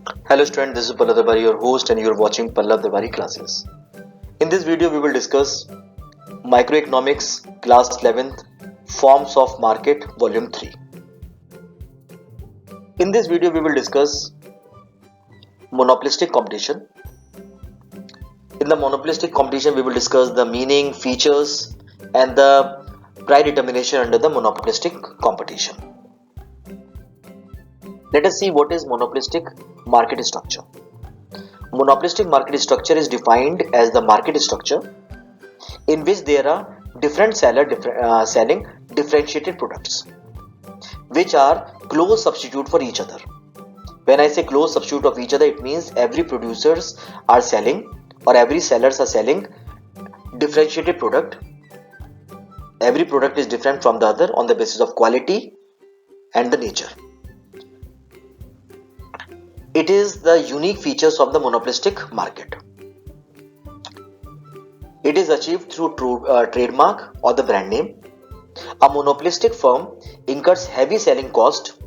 Hello student, this is Pallav Dabari, your host, and you are watching Pallav Dabari classes. In this video, we will discuss Microeconomics Class 11th Forms of Market Volume 3. In this video, we will discuss monopolistic competition. In the monopolistic competition, we will discuss the meaning, features, and the price determination under the monopolistic competition. Let us see what is monopolistic market structure. Monopolistic market structure is defined as the market structure in which there are different sellers selling differentiated products which are close substitute for each other. When I say close substitute of each other, it means every producers are selling or every sellers are selling differentiated product. Every product is different from the other on the basis of quality and the nature. It is the unique features of the monopolistic market. It is achieved through trademark or the brand name. A monopolistic firm incurs heavy selling cost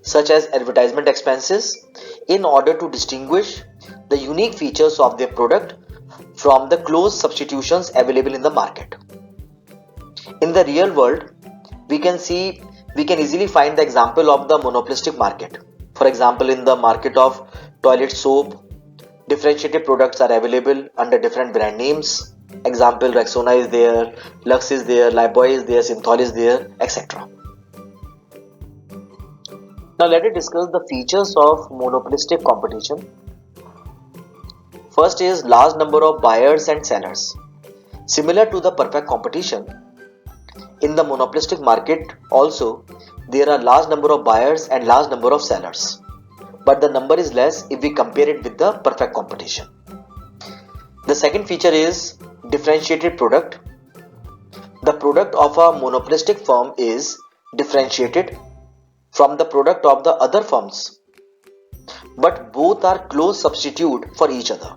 such as advertisement expenses in order to distinguish the unique features of their product from the close substitutions available in the market. In the real world, we can easily find the example of the monopolistic market. For example, in the market of toilet soap, differentiated products are available under different brand names. Example, Rexona is there, Lux is there, Lifebuoy is there, Synthol is there, etc. Now let us discuss the features of monopolistic competition. First is large number of buyers and sellers. Similar to the perfect competition, in the monopolistic market also there are large number of buyers and large number of sellers, but the number is less if we compare it with the perfect competition. The second feature is differentiated product. The product of a monopolistic firm is differentiated from the product of the other firms, but both are close substitute for each other.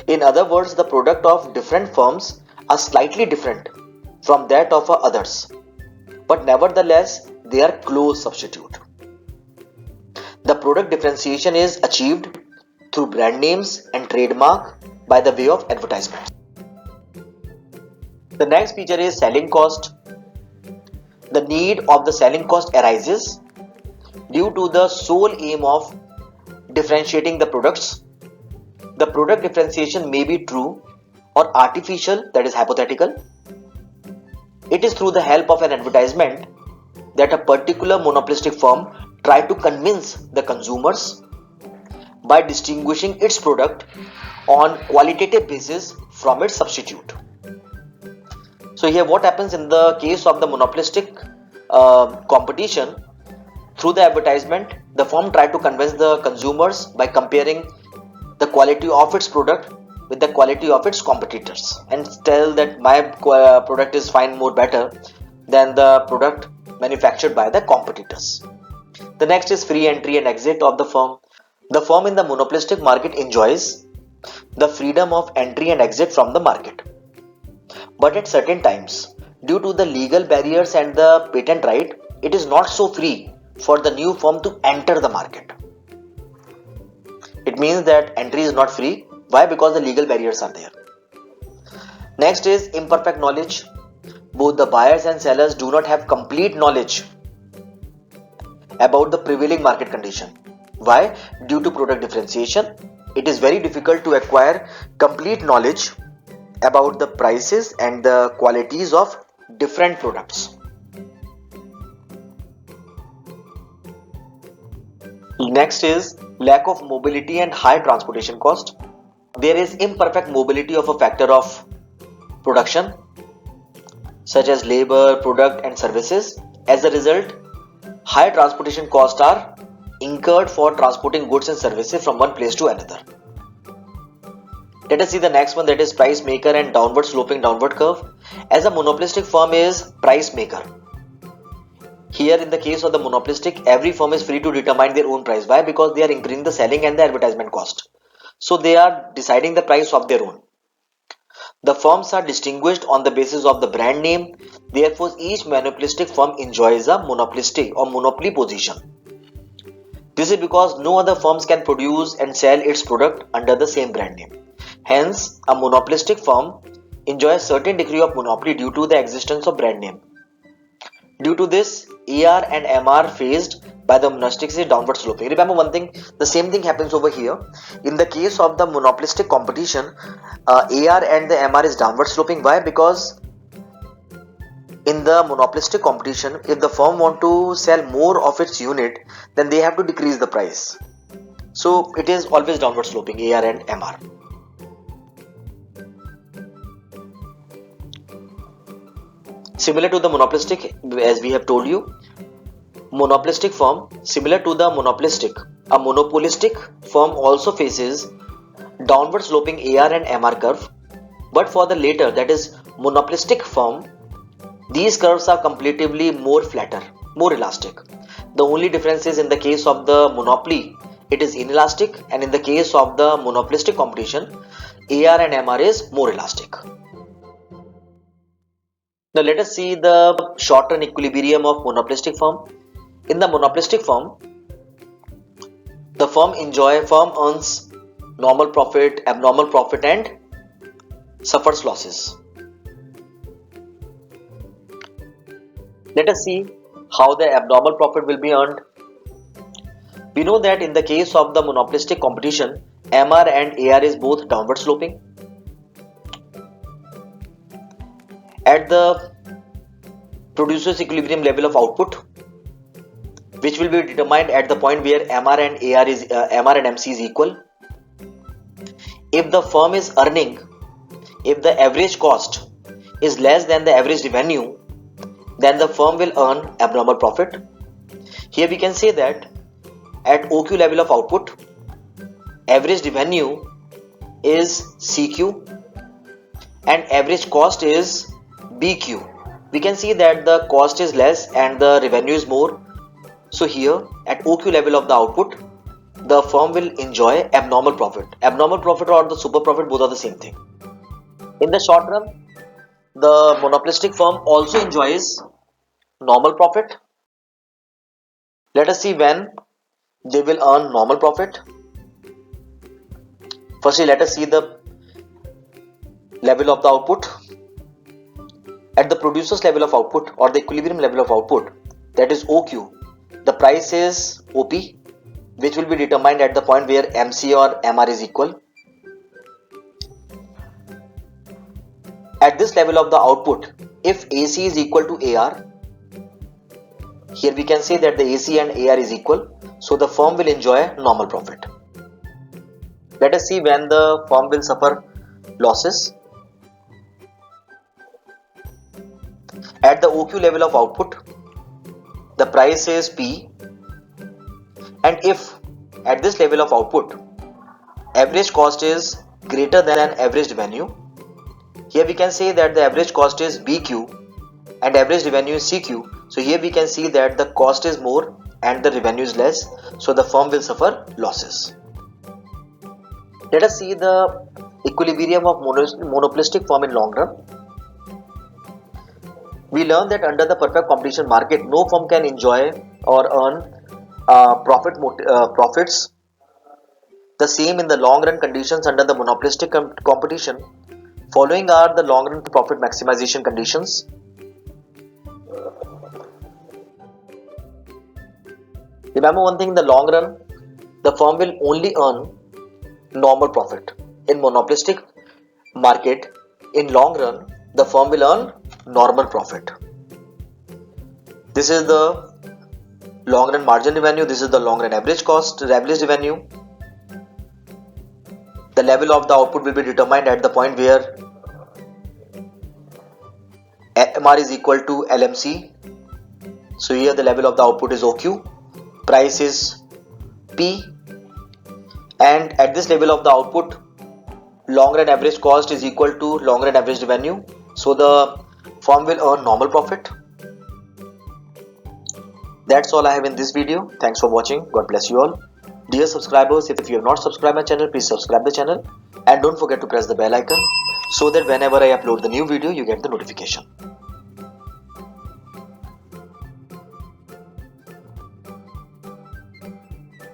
In other words, the product of different firms are slightly different from that of others, but nevertheless they are close substitute. The product differentiation is achieved through brand names and trademark by the way of advertisement. The next feature is selling cost. The need of the selling cost arises due to the sole aim of differentiating the products. The product differentiation may be true or artificial, that is hypothetical. It is through the help of an advertisement that a particular monopolistic firm try to convince the consumers by distinguishing its product on qualitative basis from its substitute. So here what happens in the case of the monopolistic competition, through the advertisement the firm try to convince the consumers by comparing the quality of its product with the quality of its competitors and tell that my product is fine more better than the product manufactured by the competitors. The next is free entry and exit of the firm. The firm in the monopolistic market enjoys the freedom of entry and exit from the market, but at certain times, due to the legal barriers and the patent right, it is not so free for the new firm to enter the market. It means that entry is not free. Why? Because the legal barriers are there. Next is imperfect knowledge. Both the buyers and sellers do not have complete knowledge about the prevailing market condition. Why? Due to product differentiation, it is very difficult to acquire complete knowledge about the prices and the qualities of different products. Next is lack of mobility and high transportation cost. There is imperfect mobility of a factor of production such as labor, product and services. As a result, high transportation costs are incurred for transporting goods and services from one place to another. Let us see the next one, that is price maker and downward sloping downward curve. As a monopolistic firm is price maker. Here in the case of the monopolistic, every firm is free to determine their own price. Why? Because they are increasing the selling and the advertisement cost. So they are deciding the price of their own. The firms are distinguished on the basis of the brand name. Therefore, each monopolistic firm enjoys a monopolistic or monopoly position. This is because no other firms can produce and sell its product under the same brand name. Hence, a monopolistic firm enjoys a certain degree of monopoly due to the existence of brand name. Due to this, AR and MR faced by the monopolists is downward sloping. Remember one thing, the same thing happens over here. In the case of the monopolistic competition, AR and the MR is downward sloping. Why? Because in the monopolistic competition, if the firm want to sell more of its unit, then they have to decrease the price. So it is always downward sloping, AR and MR. Similar to the monopolistic, as we have told you, monopolistic firm, similar to the monopolistic, a monopolistic firm also faces downward sloping AR and MR curve, but for the later, that is monopolistic firm, these curves are comparatively more flatter, more elastic. The only difference is in the case of the monopoly, it is inelastic, and in the case of the monopolistic competition, AR and MR is more elastic. Now let us see the short-run equilibrium of monopolistic firm. In the monopolistic firm, the firm earns normal profit, abnormal profit, and suffers losses. Let us see how the abnormal profit will be earned. We know that in the case of the monopolistic competition, MR and AR is both downward sloping. At the producer's equilibrium level of output, which will be determined at the point where MR and MC is equal. If the firm is earning, if the average cost is less than the average revenue, then the firm will earn abnormal profit. Here we can say that at OQ level of output, average revenue is CQ and average cost is BQ. We can see that the cost is less and the revenue is more. So here at OQ level of the output, the firm will enjoy abnormal profit. Abnormal profit or the super profit, both are the same thing. In the short run, the monopolistic firm also enjoys normal profit. Let us see when they will earn normal profit. Firstly, let us see the level of the output. At the producer's level of output or the equilibrium level of output, that is OQ, the price is OP, which will be determined at the point where MC or MR is equal. At this level of the output, if AC is equal to AR, here we can say that the AC and AR is equal, so the firm will enjoy normal profit. Let us see when the firm will suffer losses. At the OQ level of output, the price is P, and if at this level of output, average cost is greater than average revenue, here we can say that the average cost is BQ and average revenue is CQ. So here we can see that the cost is more and the revenue is less, so the firm will suffer losses. Let us see the equilibrium of monopolistic firm in long run. We learn that under the perfect competition market, no firm can enjoy or earn profits the same in the long run conditions under the monopolistic competition. Following are the long run profit maximization conditions. Remember one thing, in the long run, the firm will only earn normal profit. In monopolistic market, in long run, the firm will earn normal profit. This is the long run margin revenue, this is the long run average cost, average revenue. The level of the output will be determined at the point where MR is equal to LMC. So here the level of the output is OQ, price is P, and at this level of the output, long run average cost is equal to long run average revenue. So the firm will earn normal profit. That's all I have in this video. Thanks for watching. God bless you all. Dear subscribers, if you have not subscribed my channel, please subscribe the channel and don't forget to press the bell icon so that whenever I upload the new video, you get the notification.